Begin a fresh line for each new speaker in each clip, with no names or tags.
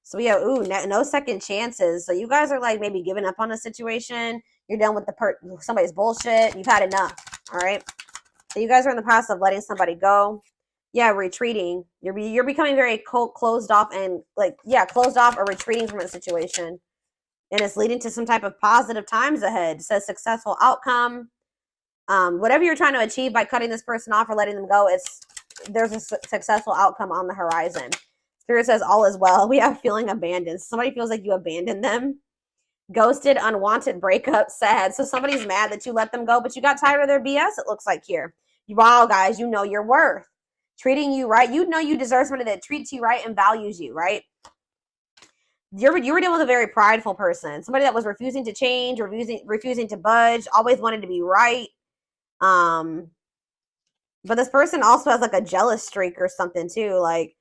So we have, ooh, no second chances. So you guys are like maybe giving up on a situation. You're done with somebody's bullshit. You've had enough. All right. So you guys are in the process of letting somebody go. Yeah, retreating. You're becoming very closed off and like, yeah, closed off or retreating from a situation. And it's leading to some type of positive times ahead. It says successful outcome. Whatever you're trying to achieve by cutting this person off or letting them go, there's a successful outcome on the horizon. Spirit says all is well. We have feeling abandoned. Somebody feels like you abandoned them. Ghosted, unwanted breakup, sad. So somebody's mad that you let them go, but you got tired of their BS, it looks like here. Wow, guys, you know your worth. Treating you right. You know you deserve somebody that treats you right and values you, right? You were dealing with a very prideful person. Somebody that was refusing to change, refusing to budge, always wanted to be right. But this person also has like a jealous streak or something too. Like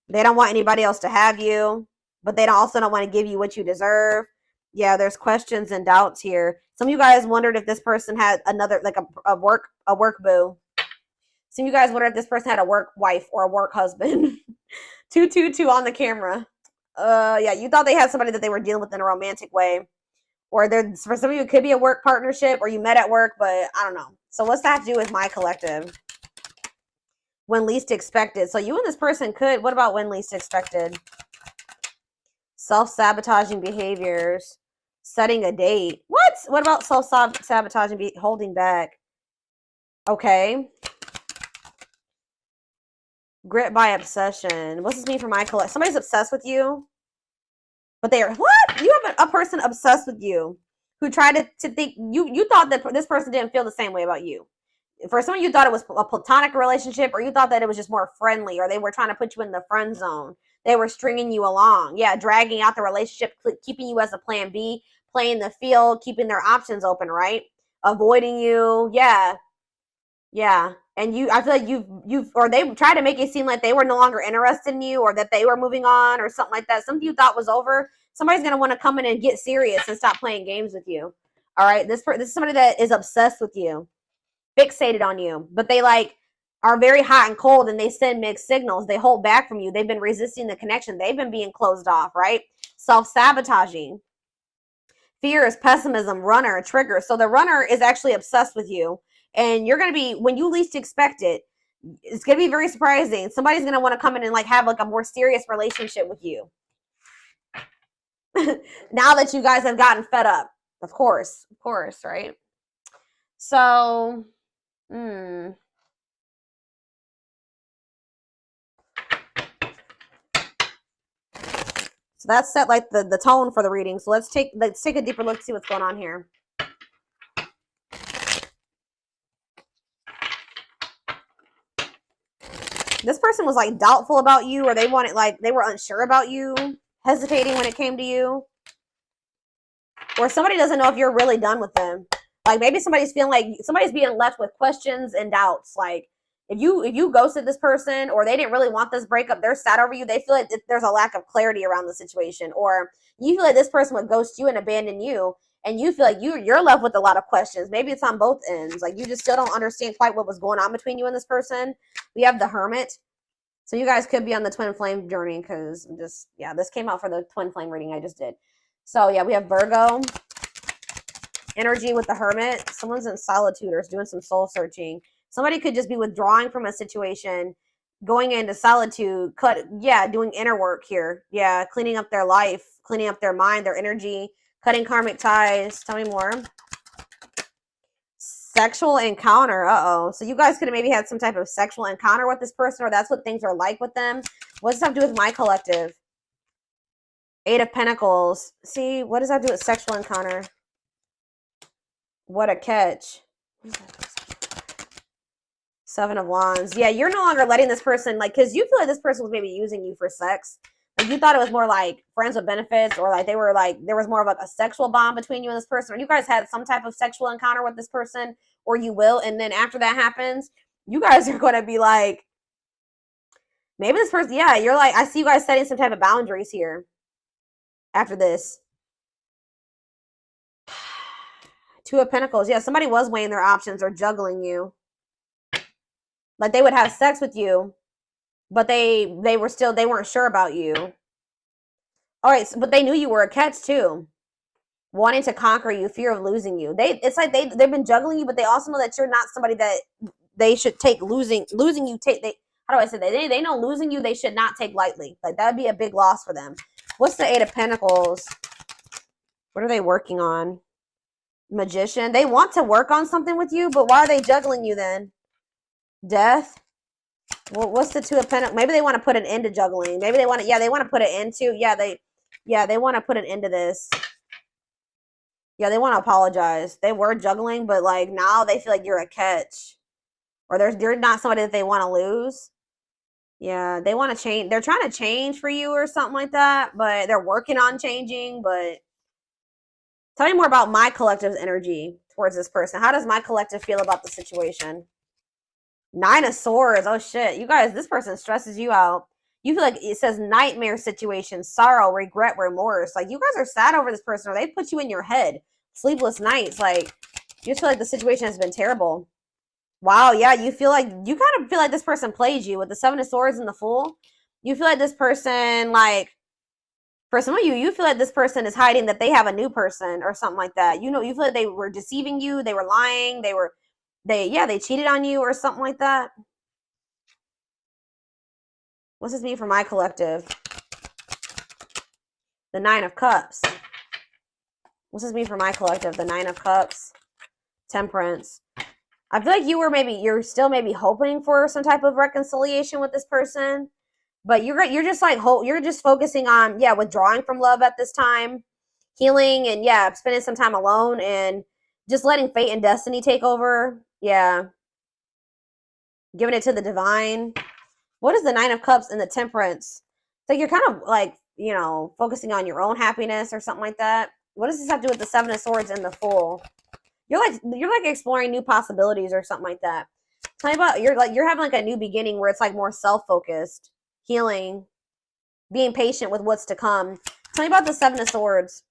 they don't want anybody else to have you, but they also don't want to give you what you deserve. Yeah, there's questions and doubts here. Some of you guys wondered if this person had another, like a work boo. Some of you guys wondered if this person had a work wife or a work husband. 222 on the camera. Yeah, you thought they had somebody that they were dealing with in a romantic way. Or for some of you, it could be a work partnership or you met at work, but I don't know. So what's that have to do with my collective? When least expected. So you and this person could, what about when least expected? Self-sabotaging behaviors. Setting a date. What about self-sabotaging, holding back? Okay. Grit by obsession. What's this mean for my collective? Somebody's obsessed with you. But they are, what? You have a person obsessed with you who tried to think, you thought that this person didn't feel the same way about you. For some of you thought it was a platonic relationship, or you thought that it was just more friendly, or they were trying to put you in the friend zone. They were stringing you along. Yeah, dragging out the relationship, keeping you as a plan B, playing the field, keeping their options open, right? Avoiding you. Yeah. Yeah. And I feel like or they tried to make it seem like they were no longer interested in you or that they were moving on or something like that. Something you thought was over. Somebody's going to want to come in and get serious and stop playing games with you. All right. This is somebody that is obsessed with you, fixated on you, but they like are very hot and cold and they send mixed signals. They hold back from you. They've been resisting the connection. They've been being closed off, right? Self-sabotaging. Fear is pessimism, runner, trigger. So the runner is actually obsessed with you. And you're going to be, when you least expect it, it's going to be very surprising. Somebody's going to want to come in and like have like a more serious relationship with you. Now that you guys have gotten fed up. Of course, right? So, So that's set like the tone for the reading. So let's take a deeper look to see what's going on here. This person was like doubtful about you, or they were unsure about you, hesitating when it came to you. Or somebody doesn't know if you're really done with them. Like maybe somebody's feeling like somebody's being left with questions and doubts. Like if you ghosted this person or they didn't really want this breakup, they're sad over you. They feel like there's a lack of clarity around the situation. Or you feel like this person would ghost you and abandon you. And you feel like you're left with a lot of questions. Maybe it's on both ends. Like you just still don't understand quite what was going on between you and this person. We have the Hermit. So you guys could be on the twin flame journey because this came out for the twin flame reading I just did. So yeah, we have Virgo energy with the Hermit. Someone's in solitude or is doing some soul searching. Somebody could just be withdrawing from a situation, going into solitude, doing inner work here. Yeah, cleaning up their life, cleaning up their mind, their energy, cutting karmic ties. Tell me more. Sexual encounter. So you guys could have maybe had some type of sexual encounter with this person, or that's what things are like with them. What does that have to do with my collective? 8 of Pentacles. See, what does that do with sexual encounter? What a catch. 7 of Wands. Yeah, you're no longer letting this person, like, because you feel like this person was maybe using you for sex. Like you thought it was more like friends with benefits, or like they were like, there was more of like a sexual bond between you and this person, or you guys had some type of sexual encounter with this person, or you will. And then after that happens, you guys are going to be like, maybe this person, yeah, you're like, I see you guys setting some type of boundaries here after this. 2 of Pentacles. Yeah, somebody was weighing their options or juggling you. Like they would have sex with you, but they weren't sure about you. All right, so, but they knew you were a catch too. Wanting to conquer you, fear of losing you. It's like they've been juggling you, but they also know that you're not somebody that they should take losing you take they how do I say that? They know losing you they should not take lightly. Like that would be a big loss for them. What's the Eight of Pentacles? What are they working on? Magician. They want to work on something with you, but why are they juggling you then? Death. Well, what's the Two of Pentacles? Maybe they want to put an end to juggling. Maybe they want to, they want to put an end to, they want to put an end to this. Yeah, they want to apologize. They were juggling, but like now they feel like you're a catch. Or you're not somebody that they want to lose. Yeah, they want to change. They're trying to change for you or something like that, but they're working on changing. But tell me more about my collective's energy towards this person. How does my collective feel about the situation? Nine of Swords. Oh, shit. You guys, this person stresses you out. You feel like it says nightmare situation, sorrow, regret, remorse. Like, you guys are sad over this person, or they put you in your head. Sleepless nights. Like, you just feel like the situation has been terrible. Wow, yeah, you kind of feel like this person plays you with the Seven of Swords and the Fool. You feel like this person, like, for some of you, you feel like this person is hiding that they have a new person or something like that. You feel like they were deceiving you, they were lying, they cheated on you or something like that. What's this mean for my collective? The Nine of Cups. What's this mean for my collective? The Nine of Cups. Temperance. I feel like you're still maybe hoping for some type of reconciliation with this person, but you're just like you're just focusing on withdrawing from love at this time, healing, and spending some time alone and just letting fate and destiny take over. Yeah, giving it to the divine. What is the Nine of Cups and the Temperance? So you're kind of like focusing on your own happiness or something like that. What does this have to do with the Seven of Swords and the Fool? You're like exploring new possibilities or something like that. Tell me about you're having like a new beginning where it's like more self-focused, healing, being patient with what's to come. Tell me about the Seven of Swords.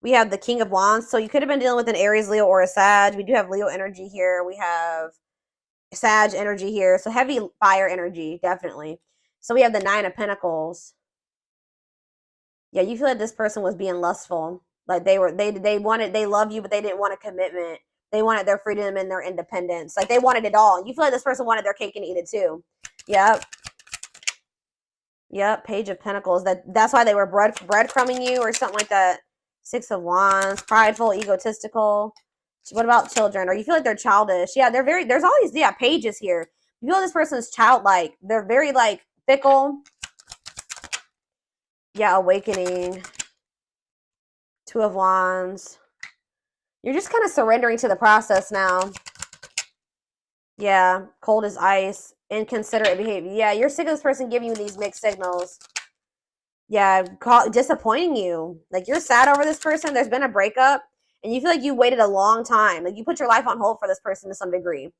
We have the King of Wands. So you could have been dealing with an Aries, Leo, or a Sag. We do have Leo energy here. We have Sag energy here. So heavy fire energy, definitely. So we have the Nine of Pentacles. Yeah, you feel like this person was being lustful. Like they love you, but they didn't want a commitment. They wanted their freedom and their independence. Like they wanted it all. You feel like this person wanted their cake and eat it too. Yep. Yep. Page of Pentacles. That's why they were breadcrumbing you or something like that. Six of Wands. Prideful, egotistical. What about children? Or you feel like they're childish? Yeah, there's all these pages here. You feel this person's childlike. They're very like fickle. Yeah, awakening. Two of Wands. You're just kind of surrendering to the process now. Yeah, cold as ice. Inconsiderate behavior. Yeah, you're sick of this person giving you these mixed signals. Yeah, disappointing you. Like you're sad over this person. There's been a breakup, and you feel like you waited a long time. Like you put your life on hold for this person to some degree.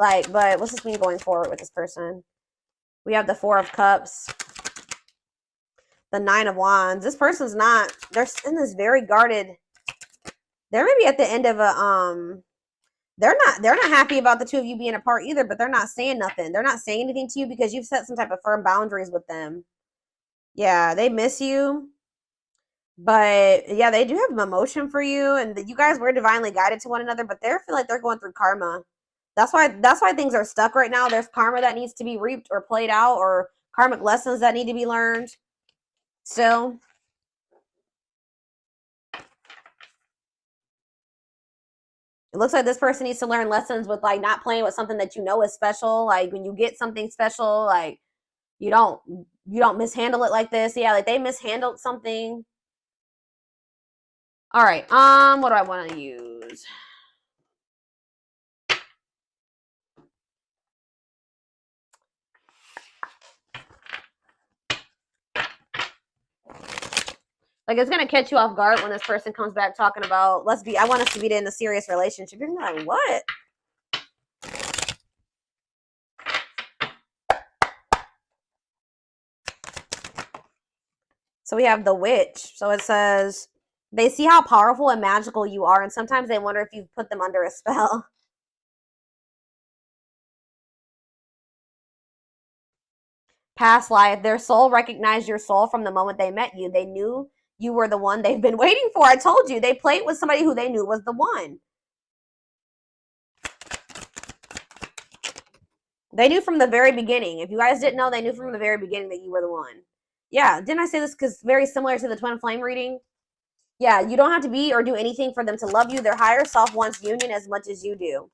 Like, but what's this mean going forward with this person? We have the Four of Cups. The Nine of Wands. This person's not. They're in this very guarded. They're maybe at the end of a they're not happy about the two of you being apart either, but they're not saying nothing. They're not saying anything to you because you've set some type of firm boundaries with them. Yeah, they miss you. But yeah, they do have emotion for you, and you guys were divinely guided to one another, but they feel like they're going through karma. That's why things are stuck right now. There's karma that needs to be reaped or played out, or karmic lessons that need to be learned. Still. It looks like this person needs to learn lessons with like not playing with something that you know is special. Like when you get something special, like you don't mishandle it like this. Yeah, like they mishandled something. All right. What do I want to use? Like it's gonna catch you off guard when this person comes back talking about I want us to be in a serious relationship. You're gonna be like, what? So we have the Witch. So it says they see how powerful and magical you are, and sometimes they wonder if you've put them under a spell. Past life. Their soul recognized your soul from the moment they met you. They knew you were the one they've been waiting for. I told you. They played with somebody who they knew was the one. They knew from the very beginning. If you guys didn't know, they knew from the very beginning that you were the one. Yeah, didn't I say this because very similar to the twin flame reading? Yeah, you don't have to be or do anything for them to love you. Their higher self wants union as much as you do.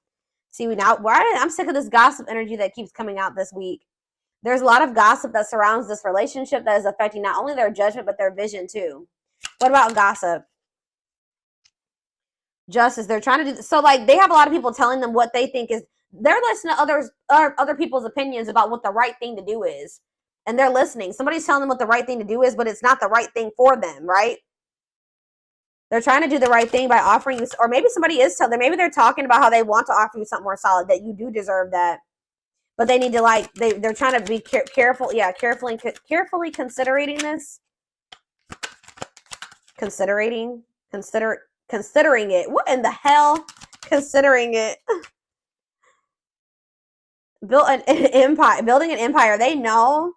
See, now, I'm sick of this gossip energy that keeps coming out this week. There's a lot of gossip that surrounds this relationship that is affecting not only their judgment, but their vision too. What about gossip? Justice. They're trying to do so. Like they have a lot of people telling them what they think is. They're listening to other people's opinions about what the right thing to do is, and they're listening. Somebody's telling them what the right thing to do is, but it's not the right thing for them, right? They're trying to do the right thing by offering you, or maybe somebody is telling them. Maybe they're talking about how they want to offer you something more solid, that you do deserve that, but they need to like they're trying to be careful. Yeah, carefully considering this. Considering it. What in the hell? Considering it. Building an empire. They know.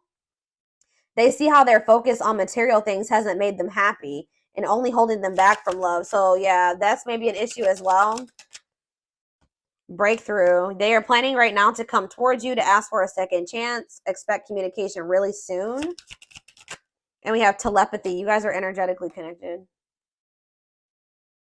They see how their focus on material things hasn't made them happy and only holding them back from love. So yeah, that's maybe an issue as well. Breakthrough. They are planning right now to come towards you to ask for a second chance. Expect communication really soon. And we have telepathy. You guys are energetically connected.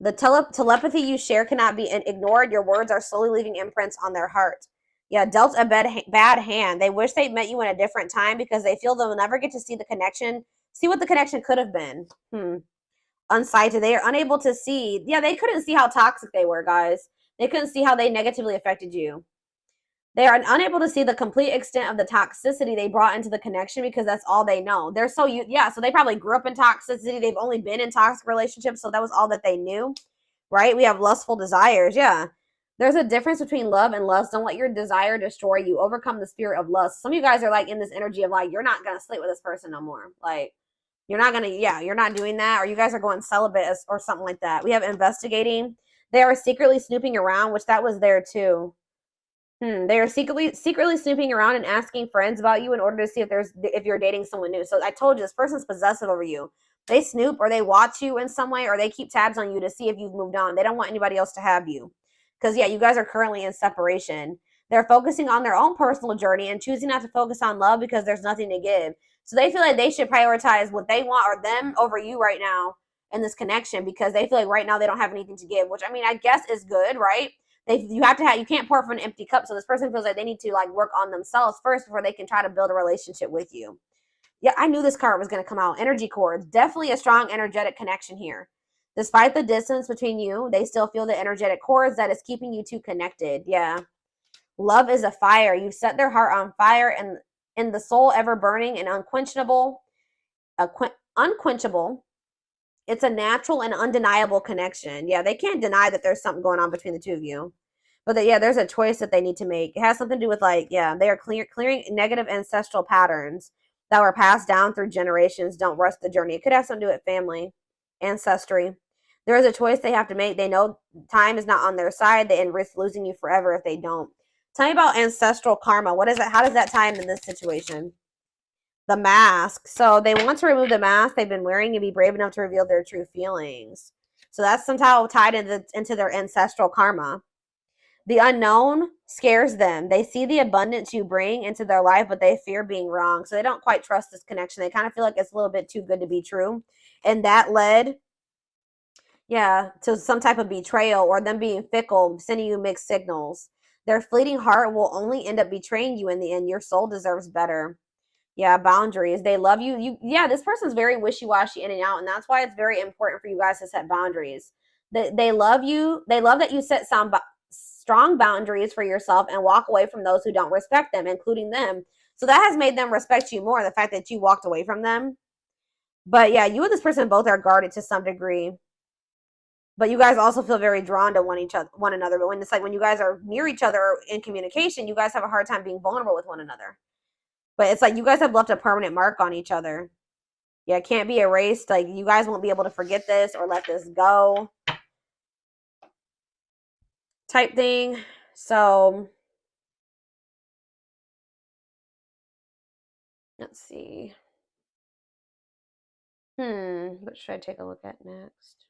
The telepathy you share cannot be ignored. Your words are slowly leaving imprints on their heart. Yeah, dealt a bad hand. They wish they'd met you in a different time because they feel they'll never get to see the connection, see what the connection could have been. Unsighted. They are unable to see. Yeah, they couldn't see how toxic they were, guys. They couldn't see how they negatively affected you. They are unable to see the complete extent of the toxicity they brought into the connection because that's all they know. They're so, so they probably grew up in toxicity. They've only been in toxic relationships, so that was all that they knew, right? We have lustful desires, yeah. There's a difference between love and lust. Don't let your desire destroy you. Overcome the spirit of lust. Some of you guys are like in this energy of like, you're not going to sleep with this person no more. Like, you're not going to, you're not doing that. Or you guys are going celibate or something like that. We have investigating. They are secretly snooping around, which that was there too. They are secretly snooping around and asking friends about you in order to see if you're dating someone new. So I told you, this person's possessive over you. They snoop or they watch you in some way or they keep tabs on you to see if you've moved on. They don't want anybody else to have you. Because, you guys are currently in separation. They're focusing on their own personal journey and choosing not to focus on love because there's nothing to give. So they feel like they should prioritize what they want or them over you right now in this connection because they feel like right now they don't have anything to give, which, I mean, I guess is good, right? You can't pour from an empty cup. So this person feels like they need to like work on themselves first before they can try to build a relationship with you. Yeah, I knew this card was going to come out. Energy cords. Definitely a strong energetic connection here. Despite the distance between you, they still feel the energetic cords that is keeping you two connected. Yeah. Love is a fire. You set their heart on fire and in the soul ever burning and unquenchable. Unquenchable. It's a natural and undeniable connection. Yeah, they can't deny that there's something going on between the two of you. But there's a choice that they need to make. It has something to do with they are clearing negative ancestral patterns that were passed down through generations. Don't rush the journey. It could have something to do with family, ancestry. There is a choice they have to make. They know time is not on their side. They risk losing you forever if they don't. Tell me about ancestral karma. What is it? How does that tie in this situation? The mask. So they want to remove the mask they've been wearing and be brave enough to reveal their true feelings. So that's somehow tied into their ancestral karma. The unknown scares them. They see the abundance you bring into their life, but they fear being wrong. So they don't quite trust this connection. They kind of feel like it's a little bit too good to be true. And that led, to some type of betrayal or them being fickle, sending you mixed signals. Their fleeting heart will only end up betraying you in the end. Your soul deserves better. Yeah, boundaries. They love you. This person's very wishy-washy in and out, and that's why it's very important for you guys to set boundaries. They love you. They love that you set some strong boundaries for yourself and walk away from those who don't respect them, including them. So that has made them respect you more, the fact that you walked away from them. But you and this person both are guarded to some degree. But you guys also feel very drawn to one another. But when it's like when you guys are near each other or in communication, you guys have a hard time being vulnerable with one another. But it's like you guys have left a permanent mark on each other. Yeah, it can't be erased. Like you guys won't be able to forget this or let this go. Type thing. So let's see. What should I take a look at next?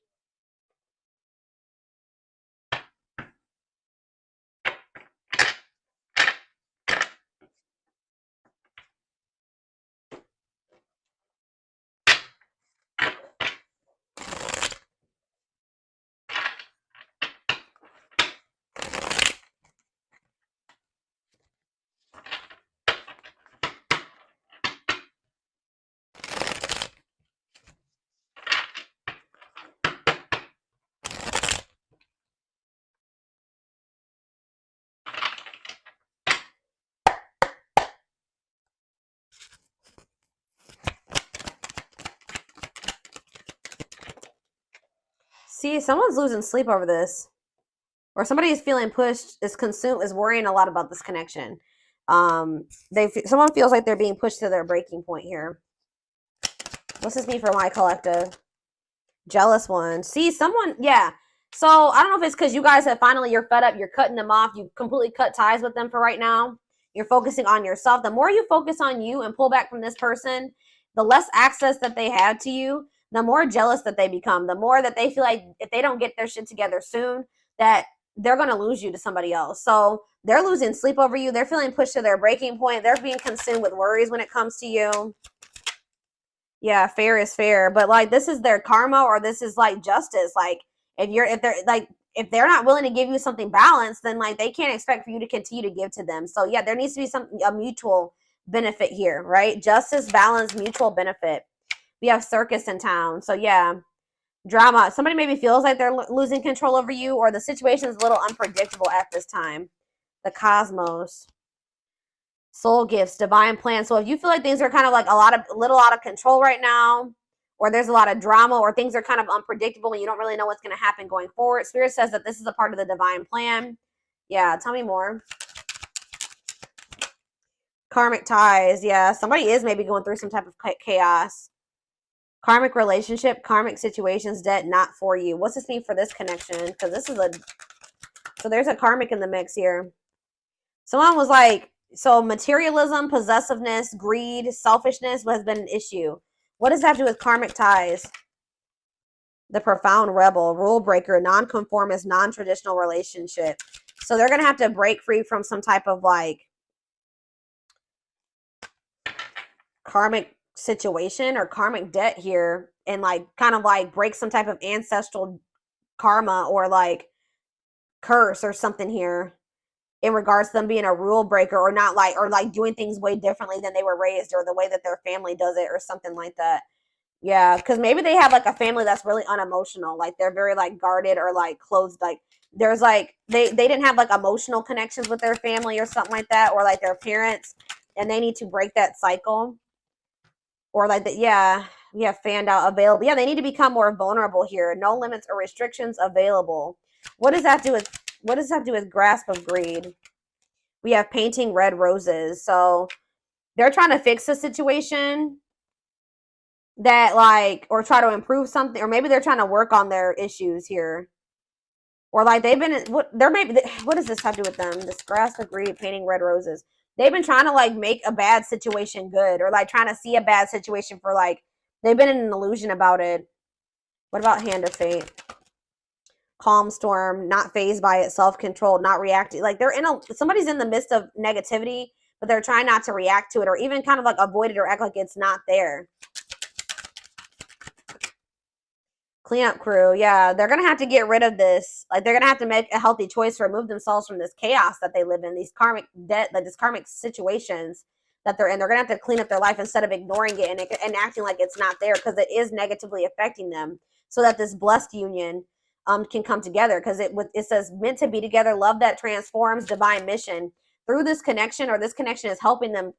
See, someone's losing sleep over this. Or somebody is feeling pushed, is worrying a lot about this connection. Someone feels like they're being pushed to their breaking point here. What's this mean for my collective? Jealous one. See, someone, yeah. So I don't know if it's because you guys have finally, you're fed up, you're cutting them off, you completely cut ties with them for right now. You're focusing on yourself. The more you focus on you and pull back from this person, the less access that they have to you, the more jealous that they become, the more that they feel like if they don't get their shit together soon, that they're going to lose you to somebody else. So they're losing sleep over you. They're feeling pushed to their breaking point. They're being consumed with worries when it comes to you. Yeah, fair is fair, but like this is their karma, or this is like justice. Like if they're not willing to give you something balanced, then like they can't expect for you to continue to give to them. So yeah, there needs to be a mutual benefit here, right? Justice, balance, mutual benefit. We have circus in town, so yeah, drama. Somebody maybe feels like they're losing control over you, or the situation is a little unpredictable at this time. The cosmos. Soul gifts, divine plan. So if you feel like things are kind of like little out of control right now, or there's a lot of drama, or things are kind of unpredictable and you don't really know what's going to happen going forward, Spirit says that this is a part of the divine plan. Yeah, tell me more. Karmic ties. Yeah, somebody is maybe going through some type of chaos. Karmic relationship, karmic situations, debt not for you. What's this mean for this connection? Because this is so there's a karmic in the mix here. Someone was like, so materialism, possessiveness, greed, selfishness has been an issue. What does that do with karmic ties? The profound rebel, rule breaker, nonconformist, non-traditional relationship. So they're going to have to break free from some type of like karmic situation or karmic debt here, and like kind of like break some type of ancestral karma or like curse or something here in regards to them being a rule breaker, or not like, or like doing things way differently than they were raised, or the way that their family does it, or something like that. Yeah, because maybe they have like a family that's really unemotional, like they're very like guarded or like closed, like there's like they didn't have like emotional connections with their family or something like that, or like their parents, and they need to break that cycle. Or like that, yeah, we have fanned out, available. Yeah, they need to become more vulnerable here. No limits or restrictions available. What does that do with grasp of greed? We have painting red roses. So they're trying to fix the situation that like, or try to improve something, or maybe they're trying to work on their issues here. Or like they've been, what does this have to do with them? This grasp of greed, painting red roses. They've been trying to like make a bad situation good, or like trying to see a bad situation for like, they've been in an illusion about it. What about hand of fate? Calm storm, not phased by it, self-controlled, not reacting. Like somebody's in the midst of negativity, but they're trying not to react to it, or even kind of like avoid it or act like it's not there. Cleanup crew. Yeah, they're going to have to get rid of this. Like they're going to have to make a healthy choice to remove themselves from this chaos that they live in, these karmic debt, like these karmic situations that they're in. They're going to have to clean up their life instead of ignoring it and acting like it's not there, because it is negatively affecting them, so that this blessed union can come together, because it says meant to be together, love that transforms, divine mission through this connection, or this connection is helping them,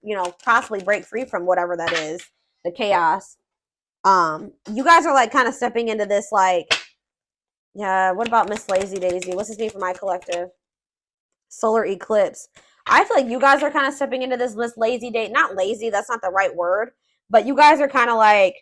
possibly break free from whatever that is, the chaos. You guys are like kind of stepping into this, like, yeah, what about Miss Lazy Daisy? What's this mean for my collective? Solar eclipse. I feel like you guys are kind of stepping into this Miss Lazy Day. Not lazy, that's not the right word, but you guys are kind of like,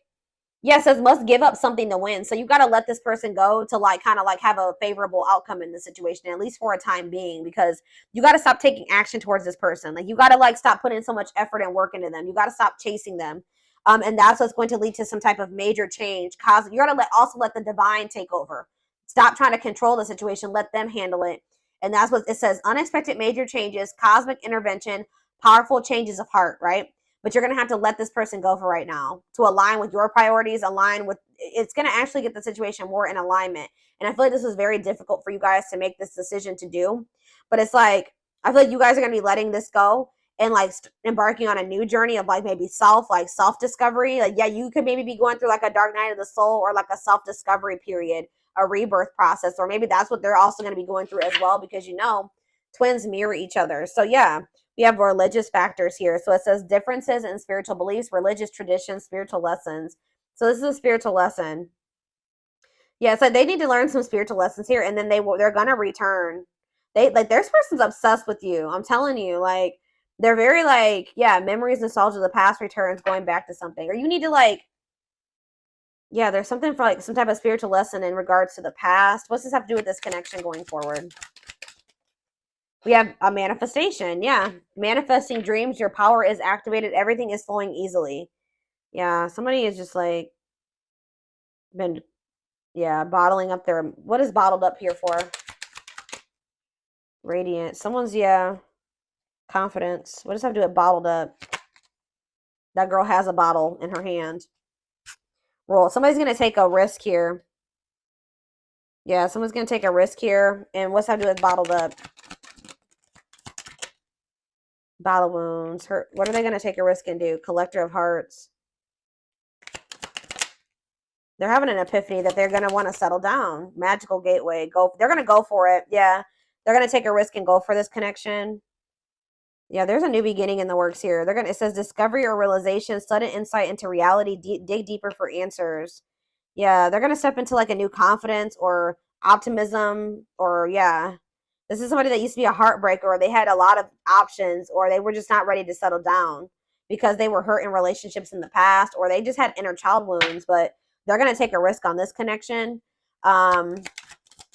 yes, it must give up something to win. So you got to let this person go to like kind of like have a favorable outcome in the situation, at least for a time being, because you got to stop taking action towards this person. Like you got to like stop putting so much effort and work into them. You got to stop chasing them. And that's what's going to lead to some type of major change. You're going to also let the divine take over. Stop trying to control the situation. Let them handle it. And that's what it says. Unexpected major changes, cosmic intervention, powerful changes of heart, right? But you're going to have to let this person go for right now to align with your priorities, align with, it's going to actually get the situation more in alignment. And I feel like this was very difficult for you guys to make this decision to do. But it's like, I feel like you guys are going to be letting this go and like embarking on a new journey of like maybe self-discovery. Like, yeah, you could maybe be going through like a dark night of the soul or like a self-discovery period, a rebirth process, or maybe that's what they're also going to be going through as well, because twins mirror each other. So yeah, we have religious factors here. So it says differences in spiritual beliefs, religious traditions, spiritual lessons. So this is a spiritual lesson. Yeah, it's like they need to learn some spiritual lessons here, and then they're gonna return. This person's obsessed with you. I'm telling you, like, they're very like, yeah, memories, nostalgia, the past returns, going back to something. Or you need to like, yeah, there's something for like some type of spiritual lesson in regards to the past. What's this have to do with this connection going forward? We have a manifestation. Yeah, manifesting dreams. Your power is activated. Everything is flowing easily. Yeah, somebody is just like been, yeah, bottling up their, what is bottled up here for? Radiant. Someone's, yeah, confidence. What does that have to do with bottled up? That girl has a bottle in her hand. Roll. Somebody's going to take a risk here. Yeah, someone's going to take a risk here. And what's that have to do with bottled up? Bottle wounds. What are they going to take a risk and do? Collector of hearts. They're having an epiphany that they're going to want to settle down. Magical gateway. They're going to go for it. Yeah. They're going to take a risk and go for this connection. Yeah, there's a new beginning in the works here. It says discovery or realization, sudden insight into reality, dig deeper for answers. Yeah, they're going to step into like a new confidence or optimism, or yeah. This is somebody that used to be a heartbreaker, or they had a lot of options, or they were just not ready to settle down because they were hurt in relationships in the past, or they just had inner child wounds, but they're going to take a risk on this connection.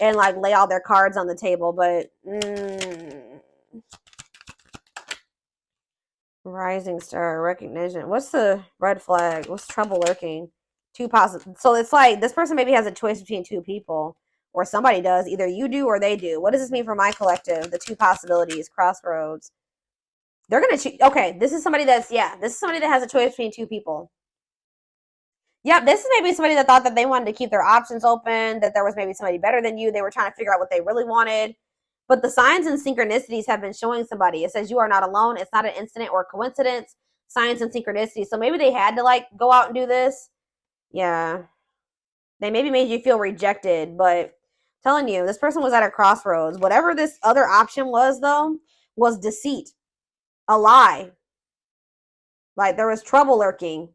And like lay all their cards on the table, but rising star recognition. What's the red flag? What's trouble lurking? Two positive. So it's like this person maybe has a choice between two people, or somebody does. Either you do or they do. What does this mean for my collective? The two possibilities, crossroads. They're gonna choose. Okay, this is somebody that's, yeah, this is somebody that has a choice between two people. Yep, this is maybe somebody that thought that they wanted to keep their options open, that there was maybe somebody better than you. They were trying to figure out what they really wanted. But the signs and synchronicities have been showing somebody. It says you are not alone. It's not an incident or coincidence. Signs and synchronicities. So maybe they had to like go out and do this. Yeah. They maybe made you feel rejected, but I'm telling you, this person was at a crossroads. Whatever this other option was, though, was deceit. A lie. Like there was trouble lurking.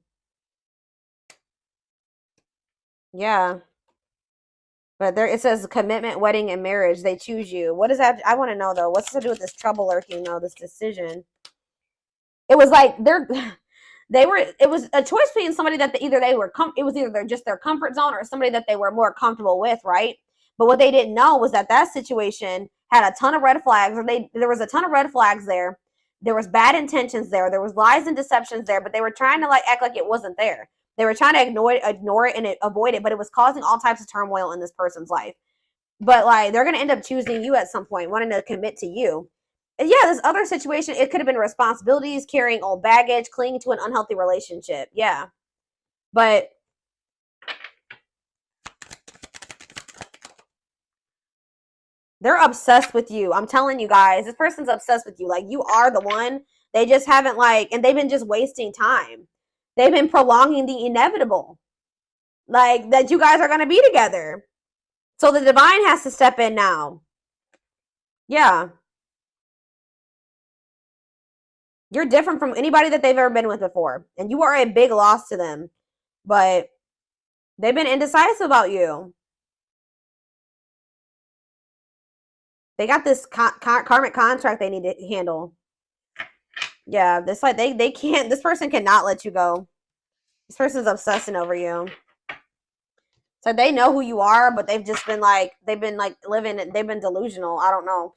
Yeah. But there it says commitment, wedding, and marriage. They choose you. What is that? I want to know though. What's to do with this trouble lurking though? This decision. It was like it was a choice between somebody that it was either just their comfort zone or somebody that they were more comfortable with, right? But what they didn't know was that situation had a ton of red flags, or there was a ton of red flags there. There was bad intentions there. There was lies and deceptions there, but they were trying to like act like it wasn't there. They were trying to ignore it and avoid it, but it was causing all types of turmoil in this person's life. But like they're gonna end up choosing you at some point, wanting to commit to you. And yeah, this other situation, it could have been responsibilities, carrying old baggage, clinging to an unhealthy relationship. Yeah. But they're obsessed with you. I'm telling you guys, this person's obsessed with you. Like you are the one. They just haven't and they've been just wasting time. They've been prolonging the inevitable. Like that you guys are going to be together. So the divine has to step in now. Yeah. You're different from anybody that they've ever been with before. And you are a big loss to them. But they've been indecisive about you. They got this karmic contract they need to handle. Yeah, this like they can't. This person cannot let you go. This person's obsessing over you. So they know who you are, but they've just been like living. They've been delusional. I don't know.